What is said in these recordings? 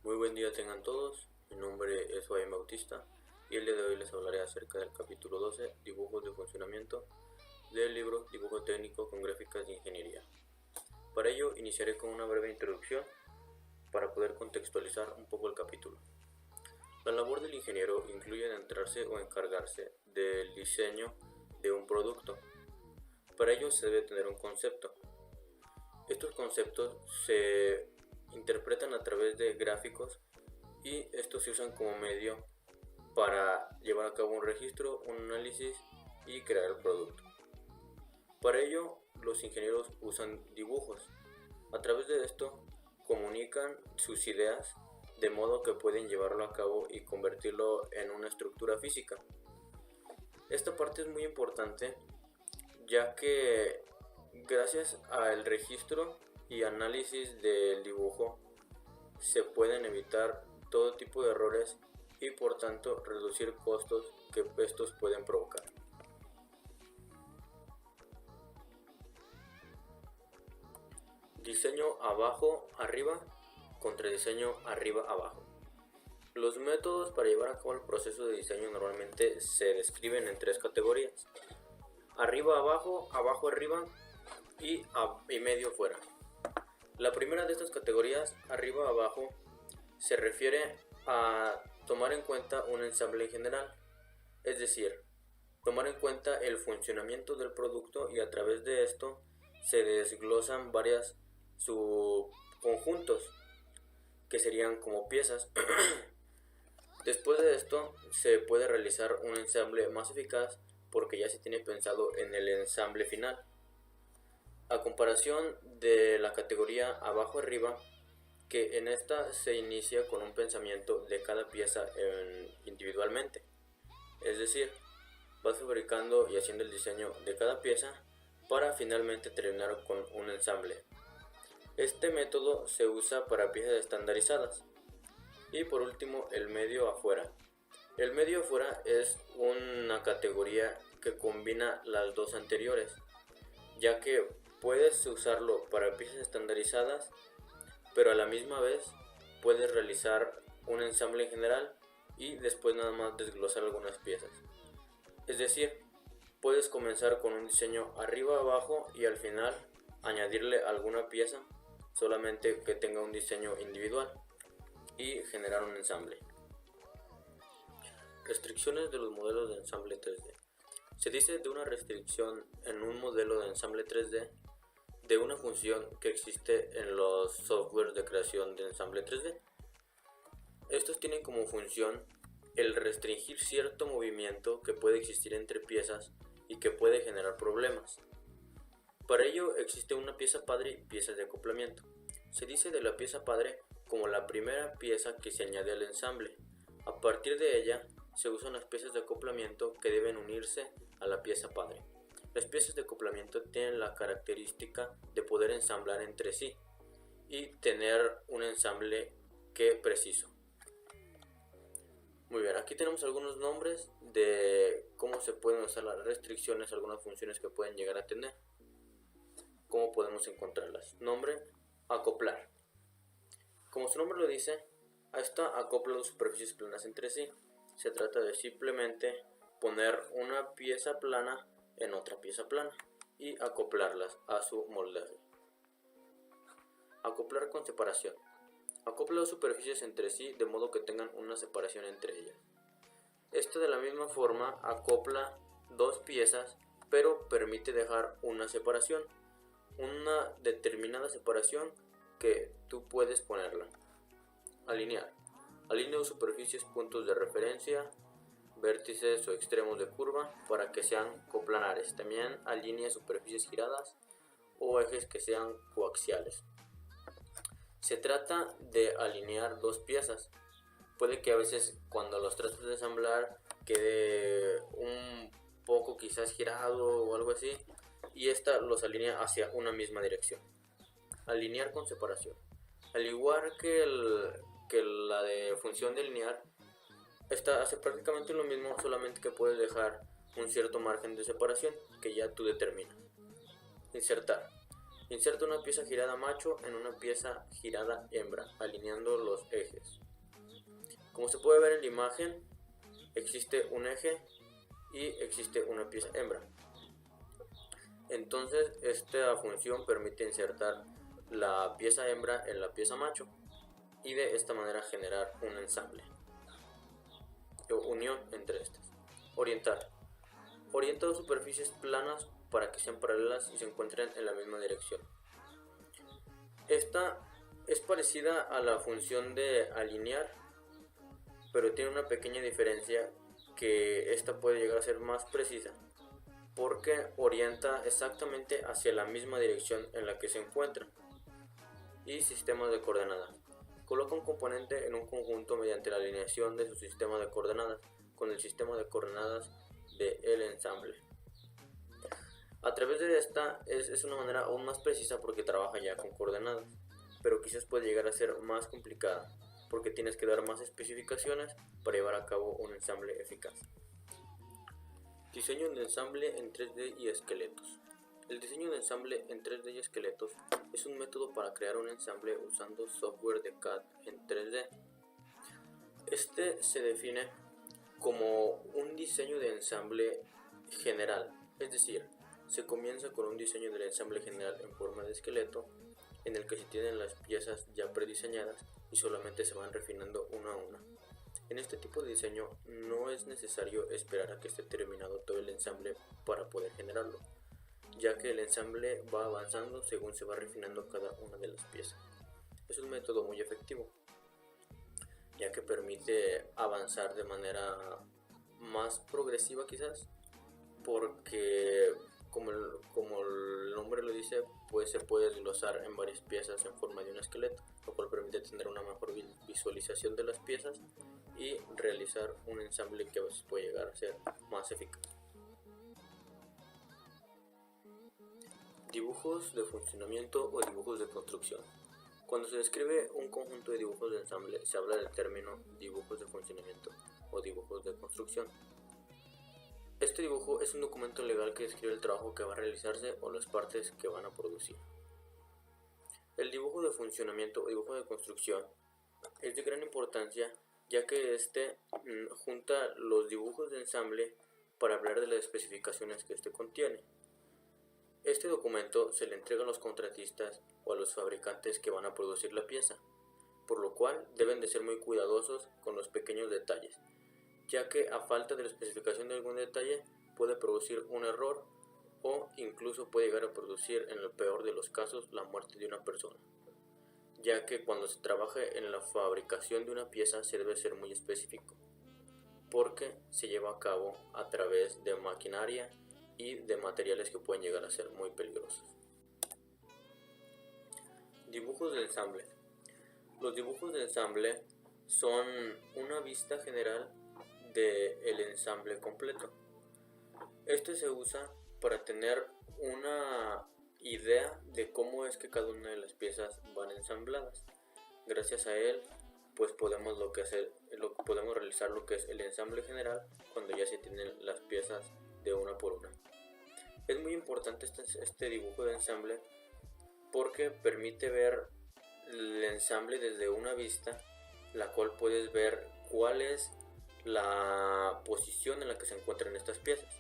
Muy buen día tengan todos, mi nombre es Fabián Bautista y el día de hoy les hablaré acerca del capítulo 12, dibujos de funcionamiento, del libro Dibujo técnico con gráficas de ingeniería. Para ello iniciaré con una breve introducción para poder contextualizar un poco el capítulo. La labor del ingeniero incluye adentrarse o encargarse del diseño de un producto. Para ello se debe tener un concepto. Estos conceptos se interpretan a través de gráficos y estos se usan como medio para llevar a cabo un registro, un análisis y crear el producto. Para ello, los ingenieros usan dibujos. A través de esto, comunican sus ideas de modo que pueden llevarlo a cabo y convertirlo en una estructura física. Esta parte es muy importante ya que gracias al registro y análisis del dibujo se pueden evitar todo tipo de errores y por tanto reducir costos que estos pueden provocar. Diseño abajo arriba contra diseño arriba abajo. Los métodos para llevar a cabo el proceso de diseño normalmente se describen en tres categorías: arriba abajo, abajo arriba y medio fuera. La primera de estas categorías, arriba abajo, se refiere a tomar en cuenta un ensamble en general, es decir, tomar en cuenta el funcionamiento del producto y a través de esto se desglosan varias subconjuntos que serían como piezas. Después de esto se puede realizar un ensamble más eficaz porque ya se tiene pensado en el ensamble final. A comparación de la categoría abajo arriba, que en esta se inicia con un pensamiento de cada pieza individualmente, es decir, vas fabricando y haciendo el diseño de cada pieza para finalmente terminar con un ensamble. Este método se usa para piezas estandarizadas. Y por último, el medio afuera. El medio afuera es una categoría que combina las dos anteriores, ya que puedes usarlo para piezas estandarizadas, pero a la misma vez puedes realizar un ensamble en general y después nada más desglosar algunas piezas. Es decir, puedes comenzar con un diseño arriba abajo y al final añadirle alguna pieza solamente que tenga un diseño individual y generar un ensamble. Restricciones de los modelos de ensamble 3D. Se dice de una restricción en un modelo de ensamble 3D de una función que existe en los softwares de creación de ensamble 3D. Estos tienen como función el restringir cierto movimiento que puede existir entre piezas y que puede generar problemas. Para ello existe una pieza padre y piezas de acoplamiento. Se dice de la pieza padre como la primera pieza que se añade al ensamble. A partir de ella se usan las piezas de acoplamiento que deben unirse a la pieza padre. Las piezas de acoplamiento tienen la característica de poder ensamblar entre sí y tener un ensamble preciso. Muy bien, aquí tenemos algunos nombres de cómo se pueden usar las restricciones, algunas funciones que pueden llegar a tener. ¿Cómo podemos encontrarlas? Nombre, acoplar. Como su nombre lo dice, a esta acopla dos superficies planas entre sí. Se trata de simplemente poner una pieza plana en otra pieza plana y acoplarlas a su moldaje. Acoplar con separación. Acopla dos superficies entre sí de modo que tengan una separación entre ellas. Esto de la misma forma acopla dos piezas pero permite dejar una separación, una determinada separación que tú puedes ponerla. Alinear. Alinea dos superficies puntos de referencia, vértices o extremos de curva para que sean coplanares. También alinea superficies giradas o ejes que sean coaxiales. Se trata de alinear dos piezas. Puede que a veces cuando los trates de ensamblar quede un poco quizás girado o algo así, y esta los alinea hacia una misma dirección. Alinear con separación. Al igual que la de función de alinear, esta hace prácticamente lo mismo, solamente que puedes dejar un cierto margen de separación que ya tú determinas. Insertar. Inserta una pieza girada macho en una pieza girada hembra, alineando los ejes. Como se puede ver en la imagen, existe un eje y existe una pieza hembra. Entonces, esta función permite insertar la pieza hembra en la pieza macho y de esta manera generar un ensamble o unión entre estas. Orientar. Orienta dos superficies planas para que sean paralelas y se encuentren en la misma dirección. Esta es parecida a la función de alinear, pero tiene una pequeña diferencia, que esta puede llegar a ser más precisa porque orienta exactamente hacia la misma dirección en la que se encuentran. Y sistemas de coordenadas. Coloca un componente en un conjunto mediante la alineación de su sistema de coordenadas con el sistema de coordenadas del ensamble. A través de esta es una manera aún más precisa porque trabaja ya con coordenadas, pero quizás puede llegar a ser más complicada porque tienes que dar más especificaciones para llevar a cabo un ensamble eficaz. Diseño de ensamble en 3D y esqueletos. El diseño de ensamble en 3D y esqueletos es un método para crear un ensamble usando software de CAD en 3D. Este se define como un diseño de ensamble general, es decir, se comienza con un diseño del ensamble general en forma de esqueleto, en el que se tienen las piezas ya prediseñadas y solamente se van refinando una a una. En este tipo de diseño no es necesario esperar a que esté terminado todo el ensamble para poder generarlo, ya que el ensamble va avanzando según se va refinando cada una de las piezas. Es un método muy efectivo, ya que permite avanzar de manera más progresiva quizás, porque como el nombre lo dice, pues se puede desglosar en varias piezas en forma de un esqueleto, lo cual permite tener una mejor visualización de las piezas y realizar un ensamble que a veces puede llegar a ser más eficaz. Dibujos de funcionamiento o dibujos de construcción. Cuando se describe un conjunto de dibujos de ensamble, se habla del término dibujos de funcionamiento o dibujos de construcción. Este dibujo es un documento legal que describe el trabajo que va a realizarse o las partes que van a producir. El dibujo de funcionamiento o dibujo de construcción es de gran importancia, ya que este junta los dibujos de ensamble para hablar de las especificaciones que este contiene. Este documento se le entrega a los contratistas o a los fabricantes que van a producir la pieza, por lo cual deben de ser muy cuidadosos con los pequeños detalles, ya que a falta de la especificación de algún detalle puede producir un error o incluso puede llegar a producir, en el peor de los casos, la muerte de una persona, ya que cuando se trabaje en la fabricación de una pieza se debe ser muy específico, porque se lleva a cabo a través de maquinaria y de materiales que pueden llegar a ser muy peligrosos. Dibujos de ensamble. Los dibujos de ensamble son una vista general del ensamble completo. Este se usa para tener una idea de cómo es que cada una de las piezas van ensambladas. Gracias a él, pues podemos realizar lo que es el ensamble general cuando ya se tienen las piezas de una por una. Es muy importante este dibujo de ensamble porque permite ver el ensamble desde una vista, la cual puedes ver cuál es la posición en la que se encuentran estas piezas.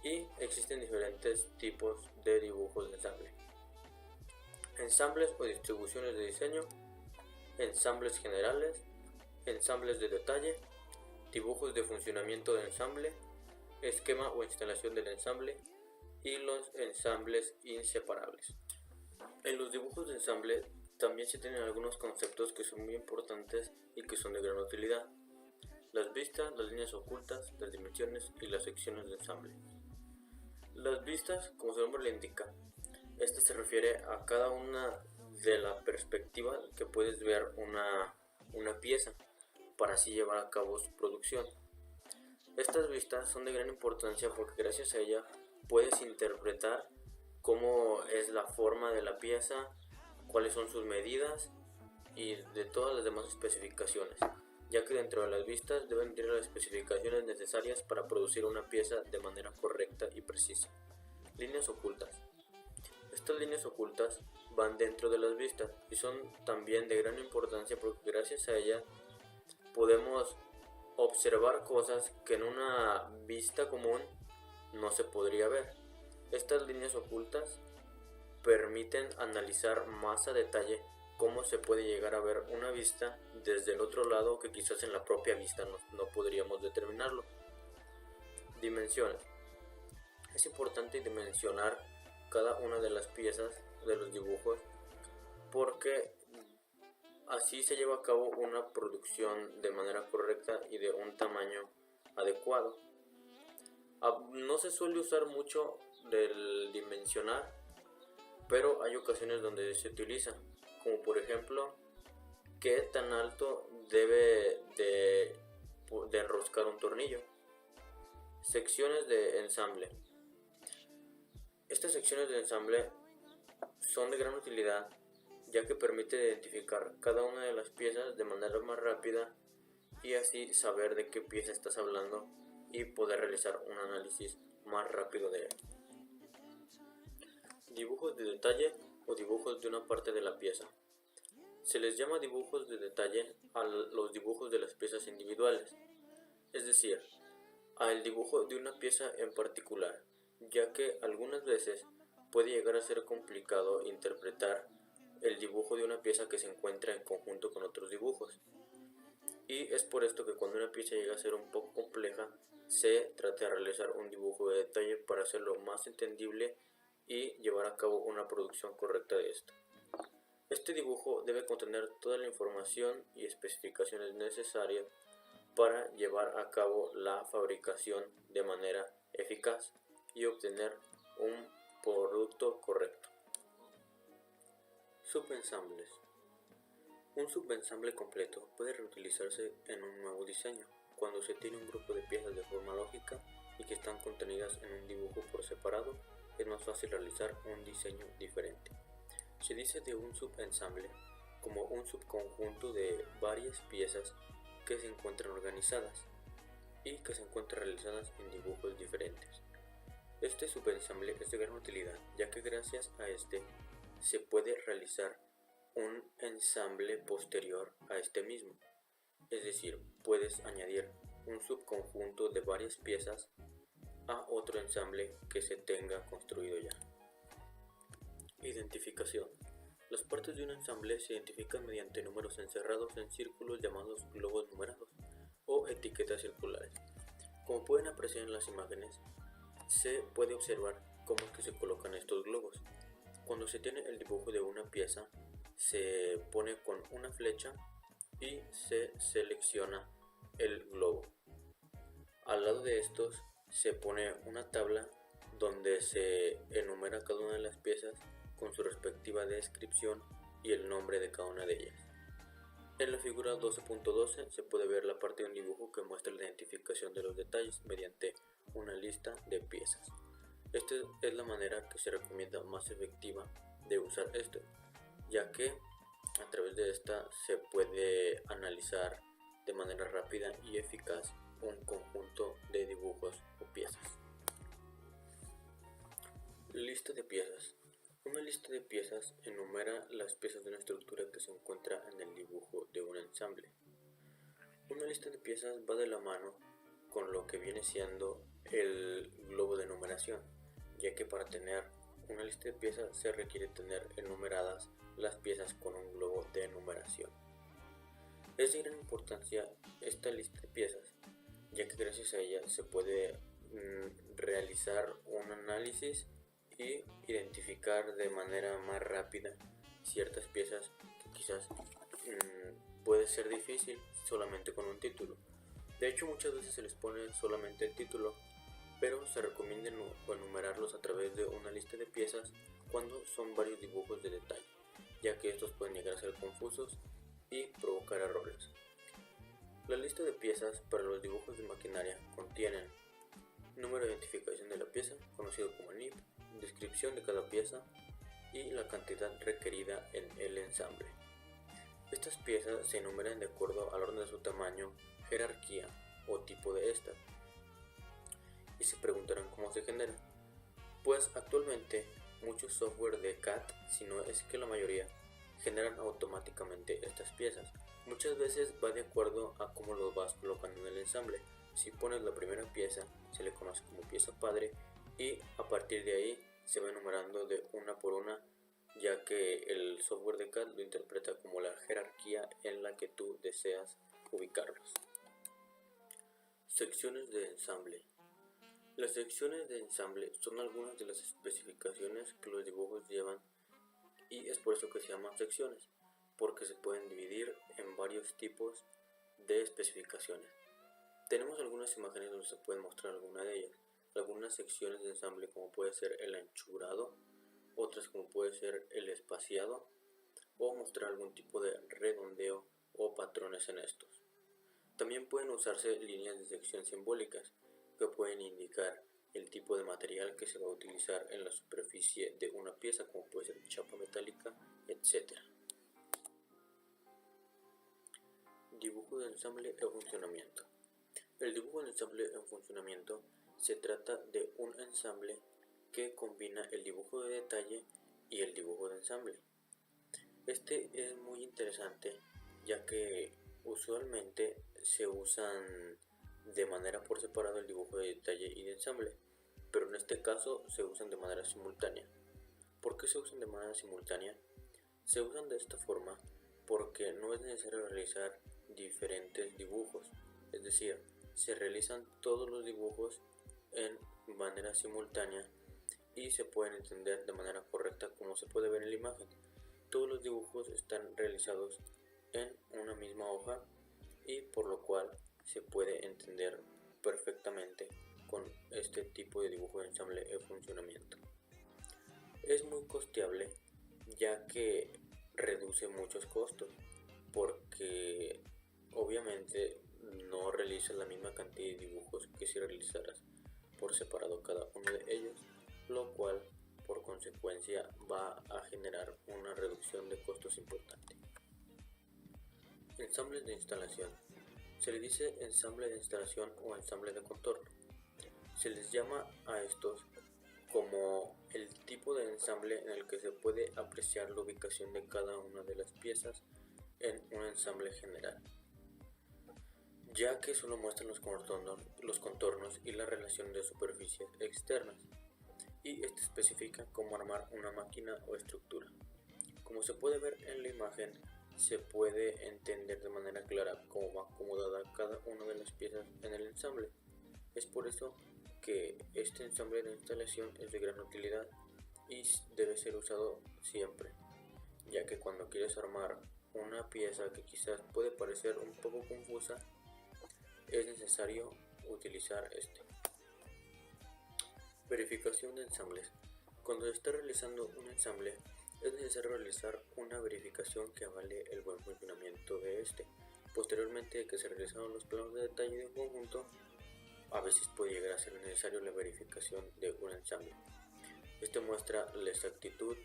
Y existen diferentes tipos de dibujos de ensamble: ensambles o distribuciones de diseño, ensambles generales, ensambles de detalle, dibujos de funcionamiento de ensamble, esquema o instalación del ensamble y los ensambles inseparables. En los dibujos de ensamble también se tienen algunos conceptos que son muy importantes y que son de gran utilidad: las vistas, las líneas ocultas, las dimensiones y las secciones de ensamble. Las vistas, como su nombre le indica, esta se refiere a cada una de la perspectiva que puedes ver una pieza para así llevar a cabo su producción. Estas vistas son de gran importancia porque gracias a ella puedes interpretar cómo es la forma de la pieza, cuáles son sus medidas y de todas las demás especificaciones, ya que dentro de las vistas deben tener las especificaciones necesarias para producir una pieza de manera correcta y precisa. Líneas ocultas. Estas líneas ocultas van dentro de las vistas y son también de gran importancia porque gracias a ellas podemos observar cosas que en una vista común no se podría ver. Estas líneas ocultas permiten analizar más a detalle cómo se puede llegar a ver una vista desde el otro lado que quizás en la propia vista no podríamos determinarlo. Dimensiones. Es importante dimensionar cada una de las piezas de los dibujos porque así se lleva a cabo una producción de manera correcta y de un tamaño adecuado. No se suele usar mucho del dimensionar, pero hay ocasiones donde se utiliza, como por ejemplo, qué tan alto debe de enroscar un tornillo. Secciones de ensamble. Estas secciones de ensamble son de gran utilidad ya que permite identificar cada una de las piezas de manera más rápida y así saber de qué pieza estás hablando y poder realizar un análisis más rápido de él. Dibujos de detalle o dibujos de una parte de la pieza. Se les llama dibujos de detalle a los dibujos de las piezas individuales, es decir, al dibujo de una pieza en particular, ya que algunas veces puede llegar a ser complicado interpretar el dibujo de una pieza que se encuentra en conjunto con otros dibujos. Y es por esto que cuando una pieza llega a ser un poco compleja, se trata de realizar un dibujo de detalle para hacerlo más entendible y llevar a cabo una producción correcta de esto. Este dibujo debe contener toda la información y especificaciones necesarias para llevar a cabo la fabricación de manera eficaz y obtener un producto correcto. Subensambles. Un subensamble completo puede reutilizarse en un nuevo diseño cuando se tiene un grupo de piezas de forma lógica y que están contenidas en un dibujo por separado. Es más fácil realizar un diseño diferente. Se dice de un subensamble como un subconjunto de varias piezas que se encuentran organizadas y que se encuentran realizadas en dibujos diferentes. Este subensamble es de gran utilidad ya que gracias a este se puede realizar un ensamble posterior a este mismo, es decir, puedes añadir un subconjunto de varias piezas a otro ensamble que se tenga construido ya. Identificación. Las partes de un ensamble se identifican mediante números encerrados en círculos llamados globos numerados o etiquetas circulares. Como pueden apreciar en las imágenes, se puede observar cómo es que se colocan estos globos. Cuando se tiene el dibujo de una pieza, se pone con una flecha y se selecciona el globo. Al lado de estos se pone una tabla donde se enumera cada una de las piezas con su respectiva descripción y el nombre de cada una de ellas. En la figura 12.12 se puede ver la parte de un dibujo que muestra la identificación de los detalles mediante una lista de piezas. Esta es la manera que se recomienda más efectiva de usar esto, ya que a través de esta se puede analizar de manera rápida y eficaz un conjunto de dibujos o piezas. Lista de piezas. Una lista de piezas enumera las piezas de una estructura que se encuentra en el dibujo de un ensamble. Una lista de piezas va de la mano con lo que viene siendo el globo de numeración, ya que para tener una lista de piezas se requiere tener enumeradas las piezas con un globo de numeración. Es de gran importancia esta lista de piezas, ya que gracias a ella se puede realizar un análisis y identificar de manera más rápida ciertas piezas que quizás puede ser difícil solamente con un título. De hecho, muchas veces se les pone solamente el título, pero se recomienda enumerarlos a través de una lista de piezas cuando son varios dibujos de detalle, ya que estos pueden llegar a ser confusos y provocar errores. La lista de piezas para los dibujos de maquinaria contienen número de identificación de la pieza, conocido como NIP, descripción de cada pieza y la cantidad requerida en el ensamble. Estas piezas se enumeran de acuerdo al orden de su tamaño, jerarquía o tipo de esta. Y se preguntarán cómo se generan. Pues actualmente Muchos software de CAD, si no es que la mayoría, generan automáticamente estas piezas. Muchas veces va de acuerdo a cómo los vas colocando en el ensamble. Si pones la primera pieza, se le conoce como pieza padre, y a partir de ahí se va enumerando de una por una, ya que el software de CAD lo interpreta como la jerarquía en la que tú deseas ubicarlos. Secciones de ensamble. Las secciones de ensamble son algunas de las especificaciones que los dibujos llevan, y es por eso que se llaman secciones, porque se pueden dividir en varios tipos de especificaciones. Tenemos algunas imágenes donde se pueden mostrar alguna de ellas. Algunas secciones de ensamble, como puede ser el anchurado, otras como puede ser el espaciado, o mostrar algún tipo de redondeo o patrones en estos. También pueden usarse líneas de sección simbólicas, que pueden indicar el tipo de material que se va a utilizar en la superficie de una pieza, como puede ser chapa metálica, etc. Dibujo de ensamble en funcionamiento. El dibujo de ensamble en funcionamiento se trata de un ensamble que combina el dibujo de detalle y el dibujo de ensamble. Este es muy interesante, ya que usualmente se usan de manera por separado el dibujo de detalle y de ensamble, pero en este caso se usan de manera simultánea. ¿Por qué se usan de manera simultánea? Se usan de esta forma porque no es necesario realizar diferentes dibujos, es decir, se realizan todos los dibujos en manera simultánea y se pueden entender de manera correcta, como se puede ver en la imagen. Todos los dibujos están realizados en una misma hoja, y por lo cual se puede entender perfectamente con este tipo de dibujo de ensamble en funcionamiento. Es muy costeable, ya que reduce muchos costos, porque obviamente no realizas la misma cantidad de dibujos que si realizaras por separado cada uno de ellos, lo cual por consecuencia va a generar una reducción de costos importante. Ensambles de instalación. Se le dice ensamble de instalación o ensamble de contorno. Se les llama a estos como el tipo de ensamble en el que se puede apreciar la ubicación de cada una de las piezas en un ensamble general, ya que solo muestran los contornos y la relación de superficies externas, y este especifica cómo armar una máquina o estructura. Como se puede ver en la imagen, se puede entender de manera clara cómo va acomodada cada una de las piezas en el ensamble. Es por eso que este ensamble de instalación es de gran utilidad y debe ser usado siempre, ya que cuando quieres armar una pieza que quizás puede parecer un poco confusa, es necesario utilizar este. Verificación de ensambles. Cuando se está realizando un ensamble, es necesario realizar una verificación que avale el buen funcionamiento de este. Posteriormente de que se realizaron los planos de detalle de un conjunto, a veces puede llegar a ser necesario la verificación de un ensamble. Este muestra la exactitud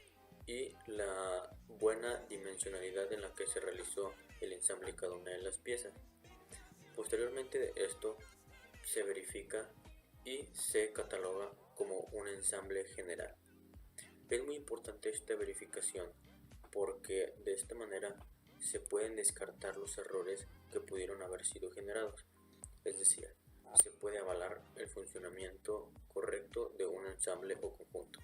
y la buena dimensionalidad en la que se realizó el ensamble de cada una de las piezas. Posteriormente de esto se verifica y se cataloga como un ensamble general. Es muy importante esta verificación porque de esta manera se pueden descartar los errores que pudieron haber sido generados, es decir, se puede avalar el funcionamiento correcto de un ensamble o conjunto.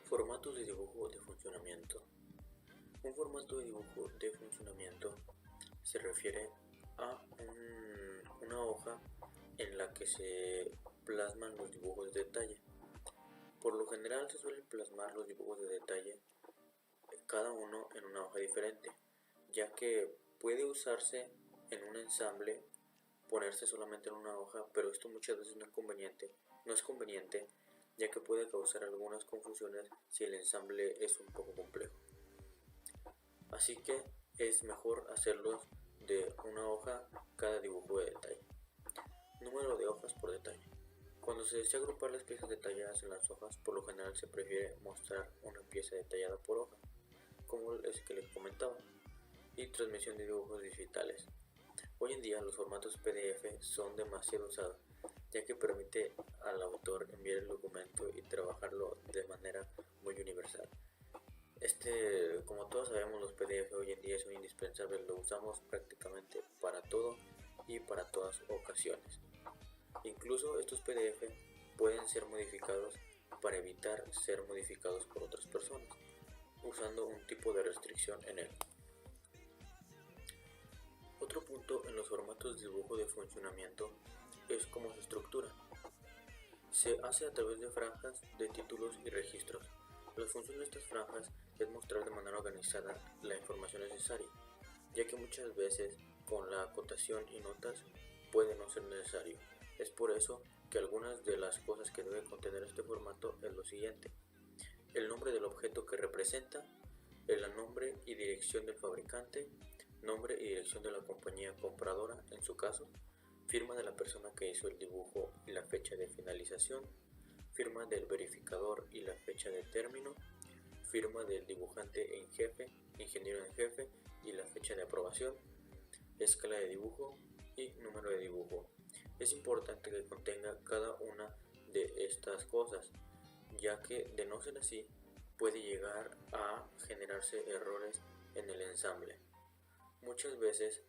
Formatos de dibujo de funcionamiento. Un formato de dibujo de funcionamiento se refiere a una hoja en la que se plasman los dibujos de detalle. Por lo general se suelen plasmar los dibujos de detalle cada uno en una hoja diferente, ya que puede usarse en un ensamble, ponerse solamente en una hoja, pero esto muchas veces no es conveniente, ya que puede causar algunas confusiones si el ensamble es un poco complejo. Así que es mejor hacerlos de una hoja cada dibujo de detalle. Número de hojas por detalle. Cuando se desea agrupar las piezas detalladas en las hojas, por lo general se prefiere mostrar una pieza detallada por hoja, como es que les comentaba, y transmisión de dibujos digitales. Hoy en día los formatos PDF son demasiado usados, ya que permite al autor enviar el documento y trabajarlo de manera muy universal. Como todos sabemos, los PDF hoy en día son indispensables, lo usamos prácticamente para todo y para todas ocasiones. Incluso estos PDF pueden ser modificados para evitar ser modificados por otras personas, usando un tipo de restricción en él. Otro punto en los formatos de dibujo de funcionamiento es cómo se estructura. Se hace a través de franjas de títulos y registros. La función de estas franjas es mostrar de manera organizada la información necesaria, ya que muchas veces con la acotación y notas puede no ser necesario. Es por eso que algunas de las cosas que debe contener este formato es lo siguiente: el nombre del objeto que representa, el nombre y dirección del fabricante, nombre y dirección de la compañía compradora en su caso, firma de la persona que hizo el dibujo y la fecha de finalización, firma del verificador y la fecha de término, firma del dibujante en jefe, ingeniero en jefe y la fecha de aprobación, escala de dibujo y número de dibujo. Es importante que contenga cada una de estas cosas, ya que de no ser así puede llegar a generarse errores en el ensamble. Muchas veces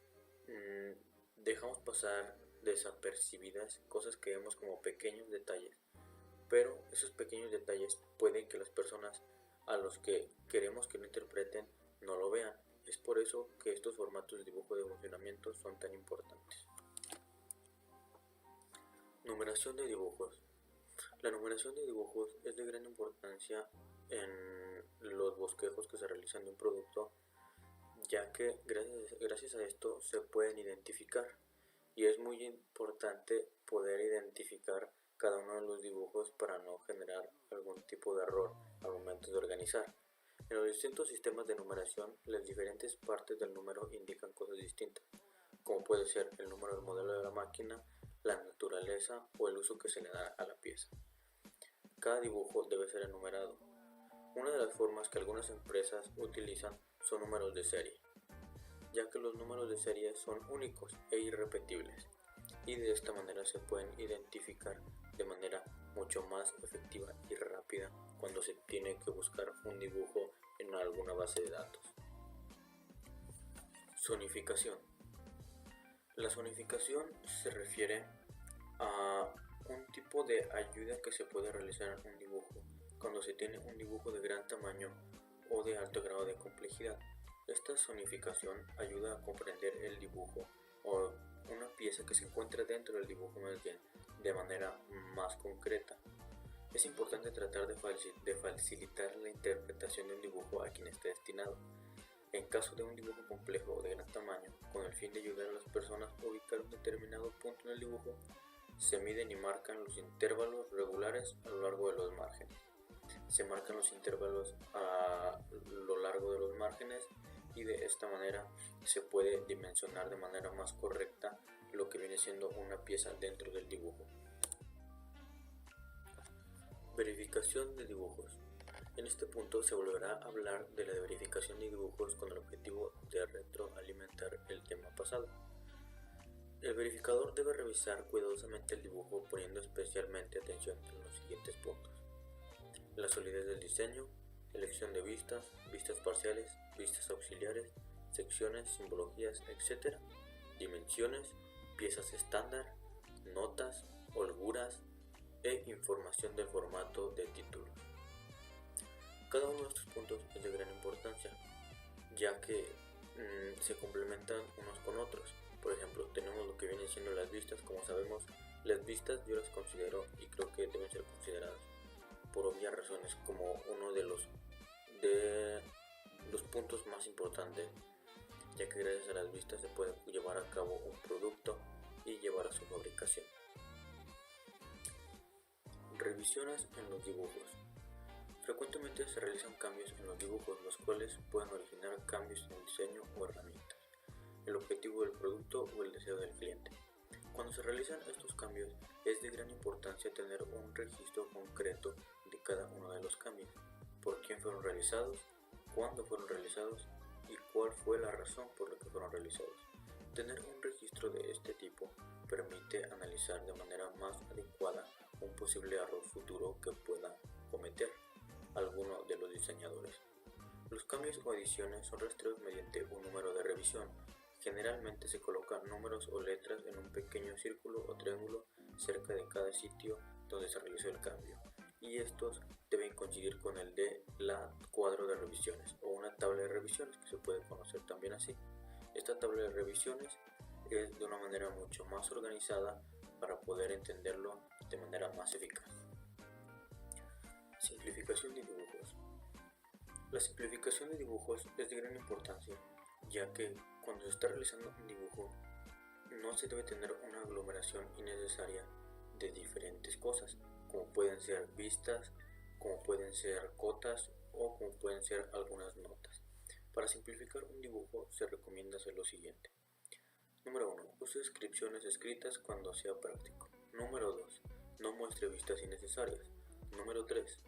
dejamos pasar desapercibidas cosas que vemos como pequeños detalles, pero esos pequeños detalles pueden que las personas a los que queremos que lo interpreten no lo vean. Es por eso que estos formatos de dibujo de funcionamiento son tan importantes. Numeración de dibujos. La numeración de dibujos es de gran importancia en los bosquejos que se realizan de un producto, ya que gracias a esto se pueden identificar, y es muy importante poder identificar cada uno de los dibujos para no generar algún tipo de error al momento de organizar. En los distintos sistemas de numeración, las diferentes partes del número indican cosas distintas, como puede ser el número del modelo de la máquina, la naturaleza o el uso que se le da a la pieza. Cada dibujo debe ser enumerado. Una de las formas que algunas empresas utilizan son números de serie, ya que los números de serie son únicos e irrepetibles, y de esta manera se pueden identificar de manera mucho más efectiva y rápida cuando se tiene que buscar un dibujo en alguna base de datos. Zonificación. La zonificación se refiere a un tipo de ayuda que se puede realizar en un dibujo cuando se tiene un dibujo de gran tamaño o de alto grado de complejidad. Esta zonificación ayuda a comprender el dibujo o una pieza que se encuentra dentro del dibujo más bien de manera más concreta. Es importante tratar de facilitar la interpretación de un dibujo a quien esté destinado. En caso de un dibujo complejo o de gran tamaño, con el fin de ayudar a las personas a ubicar un determinado punto en el dibujo, se miden y marcan los intervalos regulares a lo largo de los márgenes. Se marcan los intervalos a lo largo de los márgenes y de esta manera se puede dimensionar de manera más correcta lo que viene siendo una pieza dentro del dibujo. Verificación de dibujos. En este punto se volverá a hablar de la verificación de dibujos con el objetivo de retroalimentar el tema pasado. El verificador debe revisar cuidadosamente el dibujo poniendo especialmente atención en los siguientes puntos: la solidez del diseño, elección de vistas, vistas parciales, vistas auxiliares, secciones, simbologías, etc., dimensiones, piezas estándar, notas, holguras e información del formato de título. Cada uno de estos puntos es de gran importancia, ya que se complementan unos con otros. Por ejemplo, tenemos lo que vienen siendo las vistas. Como sabemos, las vistas yo las considero y creo que deben ser consideradas por obvias razones como uno de los puntos más importantes, ya que gracias a las vistas se puede llevar a cabo un producto y llevar a su fabricación. Revisiones en los dibujos. Frecuentemente se realizan cambios en los dibujos, los cuales pueden originar cambios en el diseño o herramientas, el objetivo del producto o el deseo del cliente. Cuando se realizan estos cambios, es de gran importancia tener un registro concreto de cada uno de los cambios, por quién fueron realizados, cuándo fueron realizados y cuál fue la razón por la que fueron realizados. Tener un registro de este tipo permite analizar de manera más adecuada un posible error futuro que pueda cometer alguno de los diseñadores. Los cambios o adiciones son rastreados mediante un número de revisión. Generalmente se colocan números o letras en un pequeño círculo o triángulo cerca de cada sitio donde se realizó el cambio, y estos deben coincidir con el de la cuadro de revisiones o una tabla de revisiones, que se puede conocer también así. Esta tabla de revisiones es de una manera mucho más organizada para poder entenderlo de manera más eficaz. Simplificación de dibujos. La simplificación de dibujos es de gran importancia, ya que cuando se está realizando un dibujo no se debe tener una aglomeración innecesaria de diferentes cosas, como pueden ser vistas, como pueden ser cotas o como pueden ser algunas notas. Para simplificar un dibujo se recomienda hacer lo siguiente. Número 1. Use descripciones escritas cuando sea práctico. Número 2. No muestre vistas innecesarias. Número 3.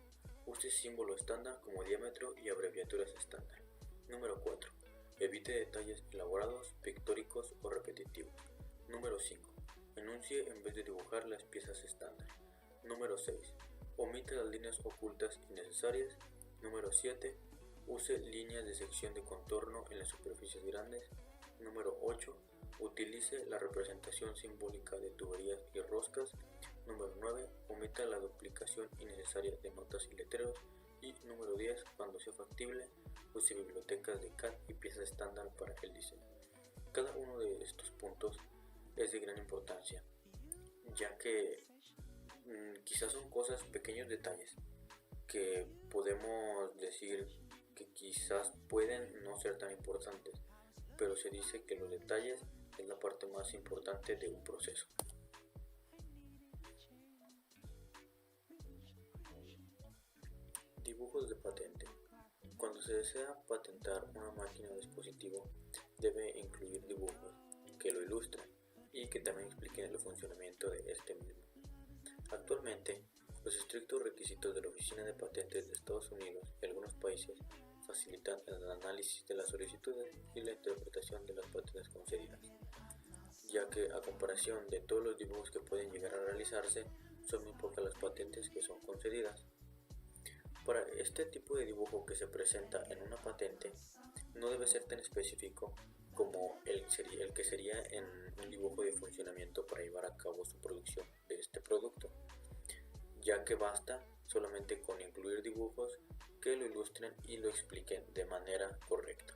Use símbolo estándar como diámetro y abreviaturas estándar. Número 4. Evite detalles elaborados, pictóricos o repetitivos. Número 5. Enuncie en vez de dibujar las piezas estándar. Número 6. Omite las líneas ocultas innecesarias. Número 7. Use líneas de sección de contorno en las superficies grandes. Número 8. Utilice la representación simbólica de tuberías y roscas. Número 9. Omita la duplicación innecesaria de notas y letreros. Y número 10. Cuando sea factible, use bibliotecas de CAD y piezas estándar para el diseño. Cada uno de estos puntos es de gran importancia, ya que quizás son cosas, pequeños detalles, que podemos decir que quizás pueden no ser tan importantes, pero se dice que los detalles es la parte más importante de un proceso. Dibujos de patente. Cuando se desea patentar una máquina o dispositivo, debe incluir dibujos que lo ilustren y que también expliquen el funcionamiento de este mismo. Actualmente, los estrictos requisitos de la Oficina de Patentes de Estados Unidos y algunos países facilitan el análisis de las solicitudes y la interpretación de las patentes concedidas, ya que a comparación de todos los dibujos que pueden llegar a realizarse, son muy pocas las patentes que son concedidas. Para este tipo de dibujo que se presenta en una patente, no debe ser tan específico como el que sería en un dibujo de funcionamiento para llevar a cabo su producción de este producto, ya que basta solamente con incluir dibujos que lo ilustren y lo expliquen de manera correcta.